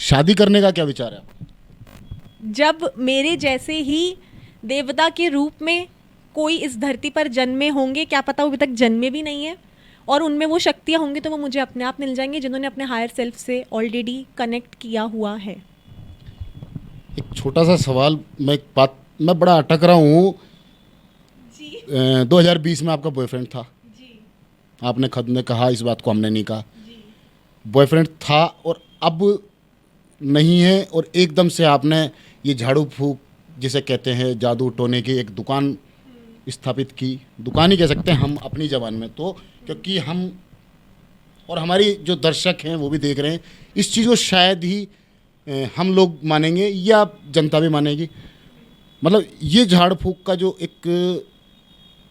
शादी करने का क्या विचार है आपका? जब मेरे जैसे ही देवता के रूप में कोई इस धरती पर जन्मे होंगे, क्या पता वो अभी तक जन्मे भी नहीं है, और उनमें वो शक्तियाँ होंगी तो वो मुझे अपने आप मिल जाएंगे, जिन्होंने अपने हायर सेल्फ से ऑलरेडी कनेक्ट किया हुआ है। एक छोटा सा सवाल, मैं बड़ा अटक रहा हूँ। जी 2020 में आपका बॉयफ्रेंड था, जी आपने खुद ने कहा, इस बात को हमने नहीं कहा। जी बॉयफ्रेंड था और अब नहीं है, और एकदम से आपने ये झाड़ू फूक जिसे कहते हैं जादू टोने की एक दुकान स्थापित की। दुकान ही कह सकते हैं हम अपनी ज़बान में तो, क्योंकि हम और हमारी जो दर्शक हैं वो भी देख रहे हैं इस चीज़ को, शायद ही हम लोग मानेंगे या जनता भी मानेगी। मतलब ये झाड़ फूक का जो एक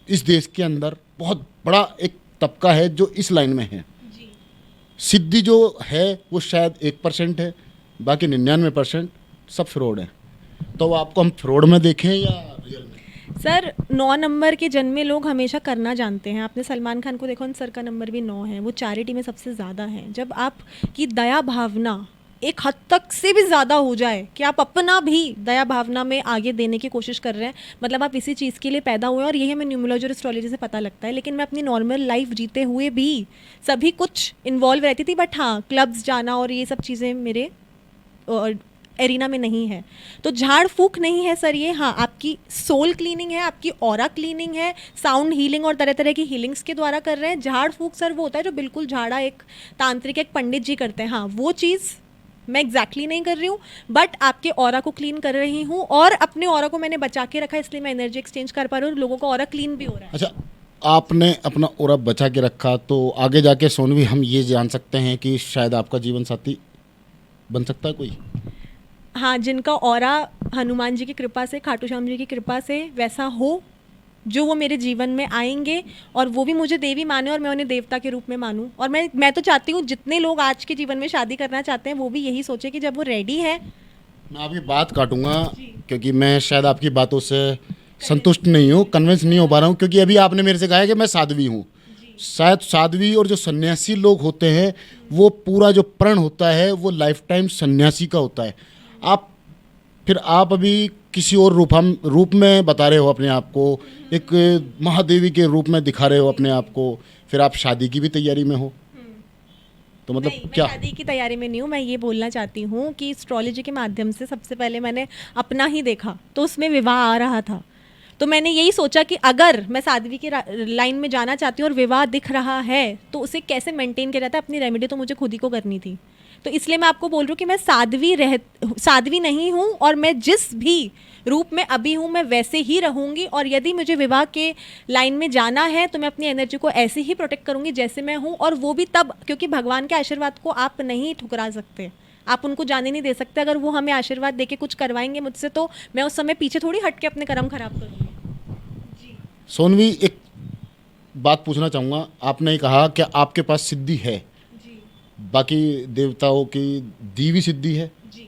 इस देश के अंदर बहुत बड़ा एक तबका है जो इस लाइन में है। जी। सिद्धि जो है वो शायद 1% है, बाकी 99% सब फ्रॉड है। तो आपको हम फ्रॉड में देखें या रियल में? सर 9 नंबर के जन्मे लोग हमेशा करना जानते हैं। आपने सलमान खान को देखो, उन सर का नंबर भी 9 है, वो चैरिटी में सबसे ज़्यादा है। जब आपकी दया भावना एक हद तक से भी ज़्यादा हो जाए कि आप अपना भी दया भावना में आगे देने की कोशिश कर रहे हैं, मतलब आप इसी चीज़ के लिए पैदा हुए हैं, और यही हमें न्यूमरोलॉजी और एस्ट्रोलॉजी से पता लगता है। लेकिन मैं अपनी नॉर्मल लाइफ जीते हुए भी सभी कुछ इन्वॉल्व रहती थी, बट हाँ, क्लब्स जाना और ये सब चीज़ें मेरे एरिना में नहीं है। तो झाड़ फूक नहीं है सर ये। हाँ, आपकी सोल क्लीनिंग है, आपकी ऑरा क्लीनिंग है, साउंड हीलिंग और तरह तरह की हीलिंग्स के द्वारा कर रहे हैं। झाड़ फूक सर वो होता है जो बिल्कुल झाड़ा एक तांत्रिक, एक पंडित जी करते हैं। हाँ, वो चीज़ मैं एग्जैक्टली नहीं कर रही हूँ, बट आपके ऑरा को क्लीन कर रही हूँ, और अपने ऑरा को मैंने बचा के रखा है, इसलिए मैं एनर्जी एक्सचेंज कर पा रही हूँ, लोगों का ऑरा क्लीन भी हो रहा है। अच्छा, आपने अपना ऑरा बचा के रखा, तो आगे जाके सोनवी हम ये जान सकते हैं कि शायद आपका जीवन साथी बन सकता है कोई? हाँ, जिनका ऑरा हनुमान जी की कृपा से, खाटू श्याम जी की कृपा से वैसा हो, जो वो मेरे जीवन में आएंगे और वो भी मुझे देवी माने और मैं उन्हें देवता के रूप में मानूं। और मैं तो चाहती हूँ जितने लोग आज के जीवन में शादी करना चाहते हैं वो भी यही सोचे कि जब वो रेडी है। मैं आपकी बात काटूंगा क्योंकि मैं शायद आपकी बातों से संतुष्ट नहीं हूँ, कन्विंस नहीं हो पा रहा हूँ, क्योंकि अभी आपने मेरे से कहा है कि मैं साध्वी हूँ। शायद साध्वी और जो सन्यासी लोग होते हैं वो पूरा जो प्रण होता है वो लाइफ टाइम सन्यासी का होता है। आप फिर आप अभी किसी और रूप में बता रहे हो अपने आप को, एक महादेवी के रूप में दिखा रहे हो अपने आप को, फिर आप शादी की भी तैयारी में हो, तो मतलब नहीं, क्या? मैं शादी की तैयारी में नहीं हूँ। मैं ये बोलना चाहती हूँ कि एस्ट्रोलॉजी के माध्यम से सबसे पहले मैंने अपना ही देखा, तो उसमें विवाह आ रहा था। तो मैंने यही सोचा कि अगर मैं साध्वी की लाइन में जाना चाहती हूँ और विवाह दिख रहा है तो उसे कैसे मेंटेन किया जाता है, अपनी रेमेडी तो मुझे खुद ही को करनी थी। तो इसलिए मैं आपको बोल रही हूँ कि मैं साध्वी नहीं हूँ, और मैं जिस भी रूप में अभी हूँ मैं वैसे ही रहूँगी। और यदि मुझे विवाह के लाइन में जाना है तो मैं अपनी एनर्जी को ऐसे ही प्रोटेक्ट करूँगी जैसे मैं हूँ, और वो भी तब, क्योंकि भगवान के आशीर्वाद को आप नहीं ठुकरा सकते, आप उनको जाने नहीं दे सकते। अगर वो हमें आशीर्वाद देके कुछ करवाएंगे मुझसे तो मैं उस समय पीछे थोड़ी हट के अपने कर्म खराब करूँगी। सोनवी, एक बात पूछना चाहूँगा। आपने कहा कि आपके पास सिद्धि है, जी बाकी देवताओं की दी हुई सिद्धि है, जी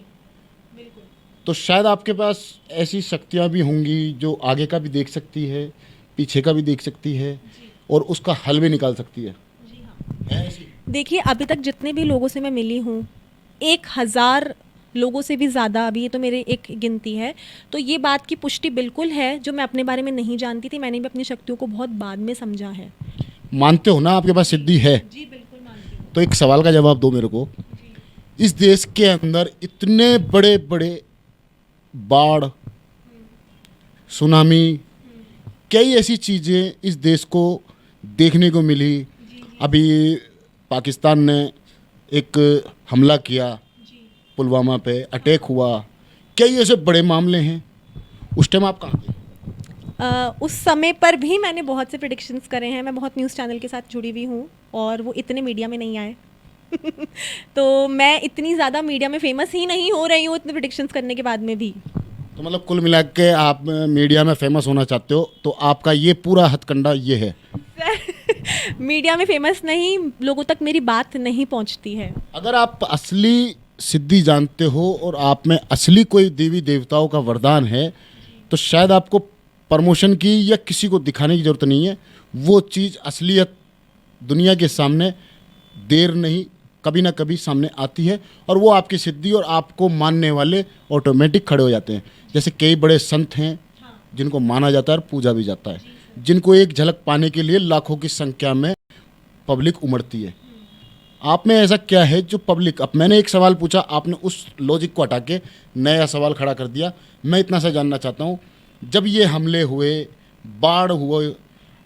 बिल्कुल। तो शायद आपके पास ऐसी शक्तियाँ भी होंगी जो आगे का भी देख सकती है, पीछे का भी देख सकती है, और उसका हल भी निकाल सकती है। जी हाँ, है ऐसी? देखिए अभी तक जितने भी लोगों से मैं मिली हूँ, 1000 लोगों से भी ज़्यादा, अभी ये तो मेरे एक गिनती है, तो ये बात की पुष्टि बिल्कुल है। जो मैं अपने बारे में नहीं जानती थी, मैंने भी अपनी शक्तियों को बहुत बाद में समझा है। मानते हो ना आपके पास सिद्धि है? जी बिल्कुल मानती हूँ। तो एक सवाल का जवाब दो मेरे को। इस देश के अंदर इतने बड़े बड़े बाढ़, सुनामी, कई ऐसी चीज़ें इस देश को देखने को मिली। अभी पाकिस्तान ने एक हमला किया, पुलवामा पे अटैक हुआ, कई ऐसे बड़े मामले हैं। उस टाइम आप कहाँ थे? उस समय पर भी मैंने बहुत से प्रिडिक्शंस करे हैं। मैं बहुत न्यूज़ चैनल के साथ जुड़ी हुई हूँ और वो इतने मीडिया में नहीं आए। तो मैं इतनी ज़्यादा मीडिया में फेमस ही नहीं हो रही हूँ इतने प्रिडिक्शंस करने के बाद में भी। तो मतलब कुल मिला के आप मीडिया में फेमस होना चाहते हो, तो आपका ये पूरा हथकंडा ये है। मीडिया में फेमस नहीं, लोगों तक मेरी बात नहीं पहुँचती है। अगर आप असली सिद्धि जानते हो और आप में असली कोई देवी देवताओं का वरदान है, तो शायद आपको प्रमोशन की या किसी को दिखाने की ज़रूरत नहीं है। वो चीज़ असलियत दुनिया के सामने देर नहीं कभी ना कभी सामने आती है और वो आपकी सिद्धि और आपको मानने वाले ऑटोमेटिक खड़े हो जाते हैं। जैसे कई बड़े संत हैं जिनको माना जाता है और पूजा भी जाता है, जिनको एक झलक पाने के लिए लाखों की संख्या में पब्लिक उमड़ती है। आप में ऐसा क्या है जो पब्लिक, अब मैंने एक सवाल पूछा, आपने उस लॉजिक को हटा के नया सवाल खड़ा कर दिया। मैं इतना सा जानना चाहता हूँ, जब ये हमले हुए, बाढ़ हुए,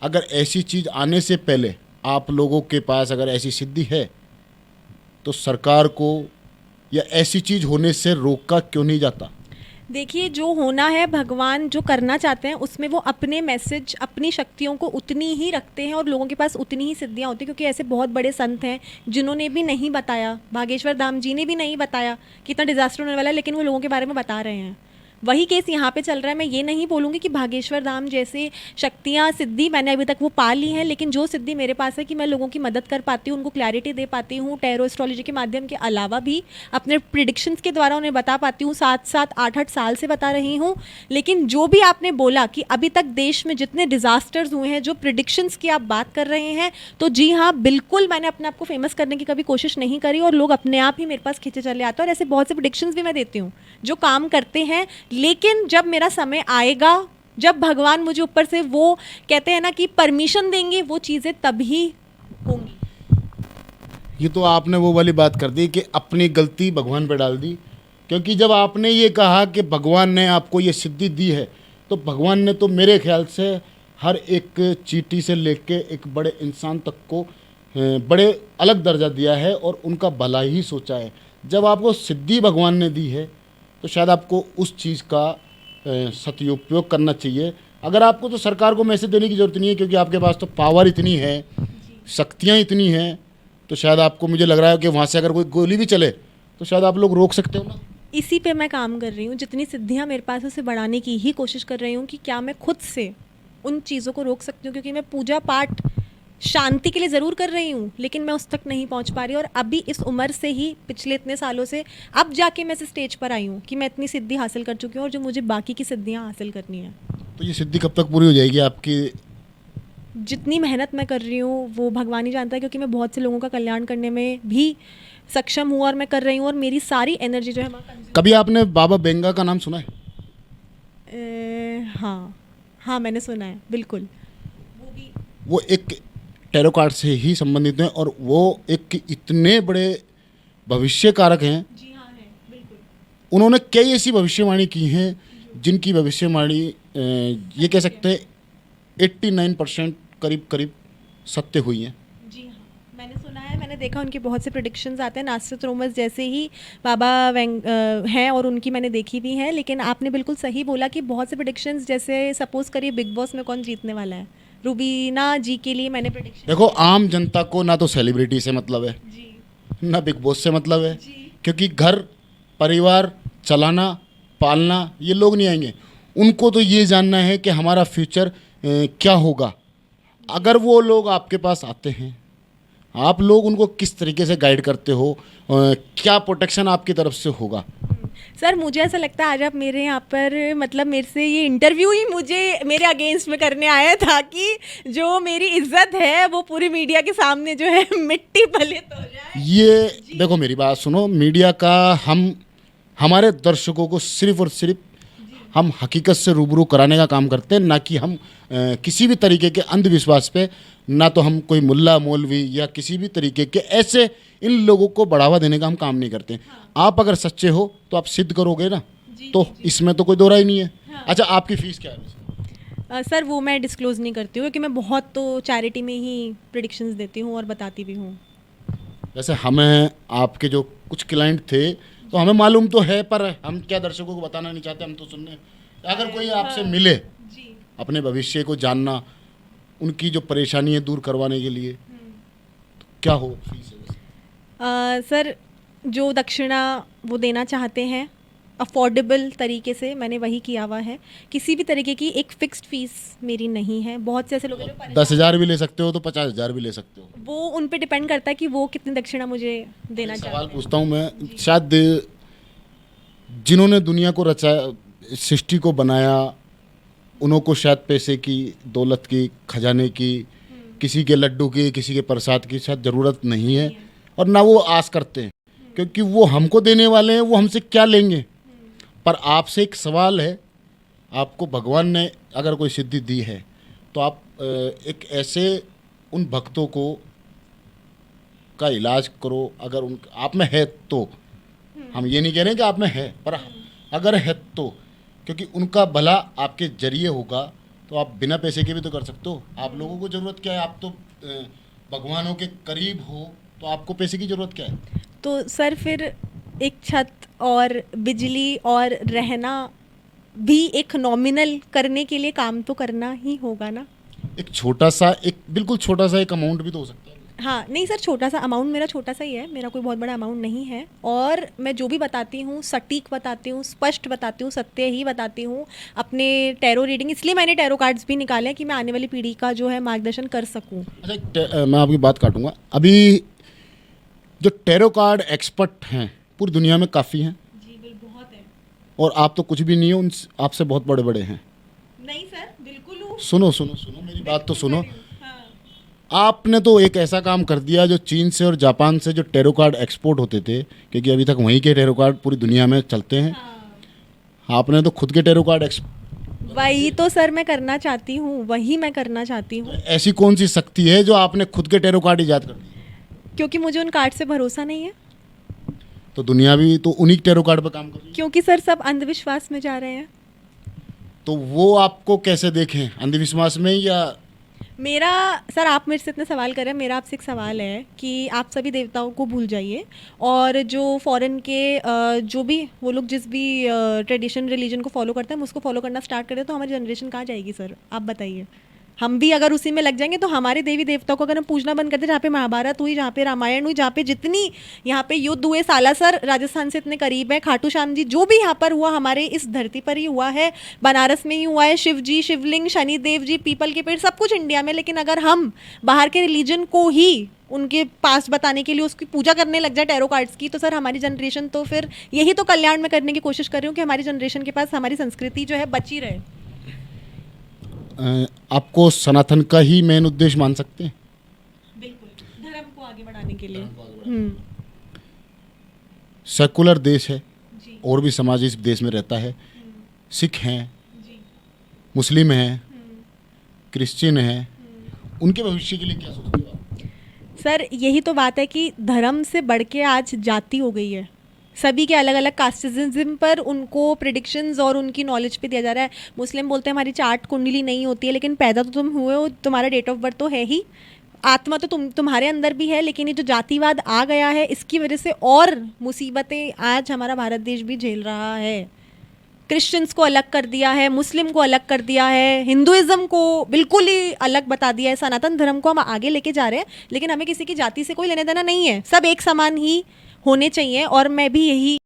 अगर ऐसी चीज़ आने से पहले आप लोगों के पास अगर ऐसी सिद्धि है तो सरकार को या ऐसी चीज़ होने से रोका क्यों नहीं जाता? देखिए, जो होना है भगवान जो करना चाहते हैं उसमें वो अपने मैसेज, अपनी शक्तियों को उतनी ही रखते हैं और लोगों के पास उतनी ही सिद्धियां होती हैं, क्योंकि ऐसे बहुत बड़े संत हैं जिन्होंने भी नहीं बताया, बागेश्वर धाम जी ने भी नहीं बताया कि इतना डिजास्टर होने वाला है, लेकिन वो लोगों के बारे में बता रहे हैं। वही केस यहाँ पे चल रहा है। मैं ये नहीं बोलूँगी कि भागेश्वर धाम जैसे शक्तियाँ, सिद्धि मैंने अभी तक वो पा ली हैं, लेकिन जो सिद्धि मेरे पास है कि मैं लोगों की मदद कर पाती हूँ, उनको क्लैरिटी दे पाती हूँ, टैरो एस्ट्रोलॉजी के माध्यम के अलावा भी अपने प्रिडिक्शंस के द्वारा उन्हें बता पाती हूँ। 7-7, 8-8 साल से बता रही हूँ। लेकिन जो भी आपने बोला कि अभी तक देश में जितने डिजास्टर्स हुए हैं, जो प्रिडिक्शंस की आप बात कर रहे हैं, तो जी हाँ, बिल्कुल मैंने अपने आप को फेमस करने की कभी कोशिश नहीं करी और लोग अपने आप ही मेरे पास खींचे चले आते हैं। और ऐसे बहुत से प्रिडिक्शंस भी मैं देती हूँ जो काम करते हैं। लेकिन जब मेरा समय आएगा, जब भगवान मुझे ऊपर से वो कहते हैं ना कि परमिशन देंगे, वो चीज़ें तभी होंगी। ये तो आपने वो वाली बात कर दी कि अपनी गलती भगवान पे डाल दी, क्योंकि जब आपने ये कहा कि भगवान ने आपको ये सिद्धि दी है, तो भगवान ने तो मेरे ख्याल से हर एक चींटी से लेके एक बड़े इंसान तक को बड़े अलग दर्जा दिया है और उनका भला ही सोचा है। जब आपको सिद्धि भगवान ने दी है तो शायद आपको उस चीज़ का सदुपयोग करना चाहिए। अगर आपको, तो सरकार को मैसेज देने की ज़रूरत नहीं है, क्योंकि आपके पास तो पावर इतनी है, शक्तियाँ इतनी हैं, तो शायद आपको, मुझे लग रहा है कि वहाँ से अगर कोई गोली भी चले तो शायद आप लोग रोक सकते हो ना। इसी पे मैं काम कर रही हूँ। जितनी सिद्धियाँ मेरे पास है उसे बढ़ाने की ही कोशिश कर रही हूँ कि क्या मैं खुद से उन चीज़ों को रोक सकती हूँ, क्योंकि मैं पूजा पाठ शांति के लिए ज़रूर कर रही हूँ, लेकिन मैं उस तक नहीं पहुँच पा रही। और अभी इस उम्र से ही, पिछले इतने सालों से अब जाके मैं इस स्टेज पर आई हूँ कि मैं इतनी सिद्धि हासिल कर चुकी हूँ और जो मुझे बाकी की सिद्धियाँ हासिल करनी है। तो ये सिद्धि कब तक पूरी हो जाएगी आपकी? जितनी मेहनत मैं कर रही हूँ वो भगवान ही जानता है, क्योंकि मैं बहुत से लोगों का कल्याण करने में भी सक्षम हूँ और मैं कर रही हूँ, और मेरी सारी एनर्जी जो है कभी आपने बाबा बेंगा का नाम सुना है? हाँ हाँ, मैंने सुना है, बिल्कुल। वो एक टैरो कार्ड से ही संबंधित हैं और वो एक इतने बड़े भविष्य कारक हैं। जी हाँ, है, बिल्कुल। उन्होंने कई ऐसी भविष्यवाणी की हैं जिनकी भविष्यवाणी ये कह सकते हैं 89% करीब करीब सत्य हुई हैं। जी हाँ, मैंने सुना है, मैंने देखा, उनके बहुत से प्रेडिक्शंस आते हैं। नास्ट्रोनॉमस जैसे ही बाबा हैं और उनकी मैंने देखी भी हैं। लेकिन आपने बिल्कुल सही बोला कि बहुत से प्रेडिक्शंस, जैसे सपोज करिए बिग बॉस में कौन जीतने वाला है, रूबीना जी के लिए मैंने प्रेडिक्शन। देखो, आम जनता को ना तो सेलिब्रिटी से मतलब है, जी ना बिग बॉस से मतलब है, जी। क्योंकि घर परिवार चलाना, पालना ये लोग नहीं आएंगे। उनको तो ये जानना है कि हमारा फ्यूचर क्या होगा। अगर वो लोग आपके पास आते हैं, आप लोग उनको किस तरीके से गाइड करते हो, क्या प्रोटेक्शन आपकी तरफ से होगा? सर, मुझे ऐसा लगता है आज आप मेरे यहाँ पर, मतलब मेरे से ये इंटरव्यू ही मुझे मेरे अगेंस्ट में करने आया था कि जो मेरी इज्जत है वो पूरी मीडिया के सामने जो है मिट्टी पलित हो जाए। ये देखो, मेरी बात सुनो, मीडिया का हमारे दर्शकों को सिर्फ और सिर्फ हम हकीकत से रूबरू कराने का काम करते हैं, ना कि हम किसी भी तरीके के अंधविश्वास पे, ना तो हम कोई मुल्ला मौलवी या किसी भी तरीके के ऐसे इन लोगों को बढ़ावा देने का हम काम नहीं करते। आप अगर सच्चे हो तो आप सिद्ध करोगे ना, तो इसमें तो कोई दो राय नहीं है। अच्छा, आपकी फ़ीस क्या है? सर, वो मैं डिस्क्लोज़ नहीं करती हूँ, क्योंकि मैं बहुत तो चैरिटी में ही प्रेडिक्शंस देती हूँ और बताती भी हूँ। वैसे हमें आपके जो कुछ क्लाइंट थे तो हमें मालूम तो है, पर हम क्या दर्शकों को बताना नहीं चाहते, हम तो सुनने। अगर कोई आपसे मिले अपने भविष्य को जानना, उनकी जो परेशानी है दूर करवाने के लिए, तो क्या हो फीस है? सर, जो दक्षिणा वो देना चाहते हैं अफोर्डेबल तरीके से, मैंने वही किया हुआ है। किसी भी तरीके की एक फिक्स्ड फीस मेरी नहीं है। बहुत से ऐसे लोग हैं 10,000 भी ले सकते हो, तो 50,000 भी ले सकते हो। वो उन पे डिपेंड करता है कि वो कितनी दक्षिणा मुझे देना चाहते सवाल हैं। पूछता हूँ मैं, शायद जिन्होंने दुनिया को रचाया, सृष्टि को बनाया, उन्हों को शायद पैसे की, दौलत की, खजाने की, किसी के लड्डू की, किसी के प्रसाद की शायद ज़रूरत नहीं है। और ना वो आस करते हैं, क्योंकि वो हमको देने वाले हैं, वो हमसे क्या लेंगे। पर आपसे एक सवाल है, आपको भगवान ने अगर कोई सिद्धि दी है तो आप एक ऐसे उन भक्तों को का इलाज करो, अगर उन आप में है तो। हम ये नहीं कह रहे हैं कि आप में है, पर अगर है तो, क्योंकि उनका भला आपके जरिए होगा, तो आप बिना पैसे के भी तो कर सकते हो। आप लोगों को ज़रूरत क्या है, आप तो भगवानों के करीब हो, तो आपको पैसे की ज़रूरत क्या है। तो सर फिर एक छत और बिजली और रहना भी एक नॉमिनल करने के लिए काम तो करना ही होगा ना। एक छोटा सा, एक बिल्कुल छोटा सा एक अमाउंट भी तो हो सकता है। हाँ नहीं सर, छोटा सा अमाउंट, मेरा छोटा सा ही है, मेरा कोई बहुत बड़ा अमाउंट नहीं है। और मैं जो भी बताती हूँ सटीक बताती हूँ, स्पष्ट बताती हूँ, सत्य ही बताती हूँ। अपने टैरो रीडिंग, इसलिए मैंने टैरो कार्ड्स भी निकाले हैं कि मैं आने वाली पीढ़ी का जो है मार्गदर्शन कर सकूँ। अच्छा, मैं आपकी बात काटूंगा। अभी जो टैरो कार्ड एक्सपर्ट हैं पूरी दुनिया में काफ़ी हैं, जी बिल्कुल बहुत है। और आप तो कुछ भी नहीं हो, उन आपसे बहुत बड़े बड़े हैं। नहीं सर बिल्कुल हूँ। सुनो सुनो सुनो, मेरी बात तो सुनो। हाँ। आपने तो एक ऐसा काम कर दिया जो चीन से और जापान से जो टैरो कार्ड एक्सपोर्ट होते थे, क्योंकि अभी तक वहीं के टैरो कार्ड पूरी दुनिया में चलते हैं, आपने तो खुद के टैरो कार्ड वही तो सर मैं करना चाहती हूँ, वही मैं करना चाहती हूँ। ऐसी कौन सी शक्ति है जो आपने खुद के टैरो कार्ड ईजाद कर दिए। क्योंकि मुझे उन कार्ड से भरोसा नहीं है। तो दुनिया भी तो उन्हीं टैरो कार्ड पर काम कर रही है। क्योंकि सर सब अंधविश्वास में जा रहे हैं। तो वो आपको कैसे देखें, अंधविश्वास में या। मेरा सर, आप मेरे से इतने सवाल कर रहे हैं, मेरा आपसे एक सवाल है कि आप सभी देवताओं को भूल जाइए, और जो फॉरेन के जो भी वो लोग जिस भी ट्रेडिशन रिलीजन को फॉलो करते हैं, हम उसको फॉलो करना स्टार्ट करें तो हमारी जनरेशन कहाँ जाएगी सर, आप बताइए। हम भी अगर उसी में लग जाएंगे तो हमारे देवी देवताओं को अगर हम पूजना बंद कर दें, जहाँ पे महाभारत हुई, जहाँ पे रामायण हुई, जहाँ पे जितनी यहाँ पे युद्ध हुए, सालासर राजस्थान से इतने करीब है, खाटू श्याम जी, जो भी यहाँ पर हुआ हमारे इस धरती पर ही हुआ है, बनारस में ही हुआ है, शिव जी, शिवलिंग, शनिदेव जी, पीपल के पेड़, सब कुछ इंडिया में। लेकिन अगर हम बाहर के रिलीजन को ही उनके पास बताने के लिए उसकी पूजा करने लग जाए टैरो कार्ड्स की, तो सर हमारी जनरेशन तो फिर यही तो कल्याण में करने की कोशिश कर रही हूँ कि हमारी जनरेशन के पास हमारी संस्कृति जो है बची रहे। आपको सनातन का ही मेन उद्देश्य मान सकते हैं। बिल्कुल, धर्म को आगे बढ़ाने के लिए। सेकुलर देश है, जी और भी समाज इस देश में रहता है। सिख हैं, जी। मुस्लिम हैं, क्रिश्चियन हैं, उनके भविष्य के लिए क्या सोचते हो आप। सर यही तो बात है कि धर्म से बढ़ के आज जाति हो गई है। सभी के अलग अलग कास्टिज्म पर उनको प्रिडिक्शंस और उनकी नॉलेज पे दिया जा रहा है। मुस्लिम बोलते हैं हमारी चार्ट कुंडली नहीं होती है, लेकिन पैदा तो तुम हुए हो, तुम्हारा डेट ऑफ बर्थ तो है ही, आत्मा तो तुम्हारे अंदर भी है। लेकिन ये जो जातिवाद आ गया है, इसकी वजह से और मुसीबतें आज हमारा भारत देश भी झेल रहा है। क्रिश्चियंस को अलग कर दिया है, मुस्लिम को अलग कर दिया है, हिंदुइज्म को बिल्कुल ही अलग बता दिया है, सनातन धर्म को हम आगे लेके जा रहे हैं। लेकिन हमें किसी की जाति से कोई लेना देना नहीं है, सब एक समान ही होने चाहिए। और मैं भी यही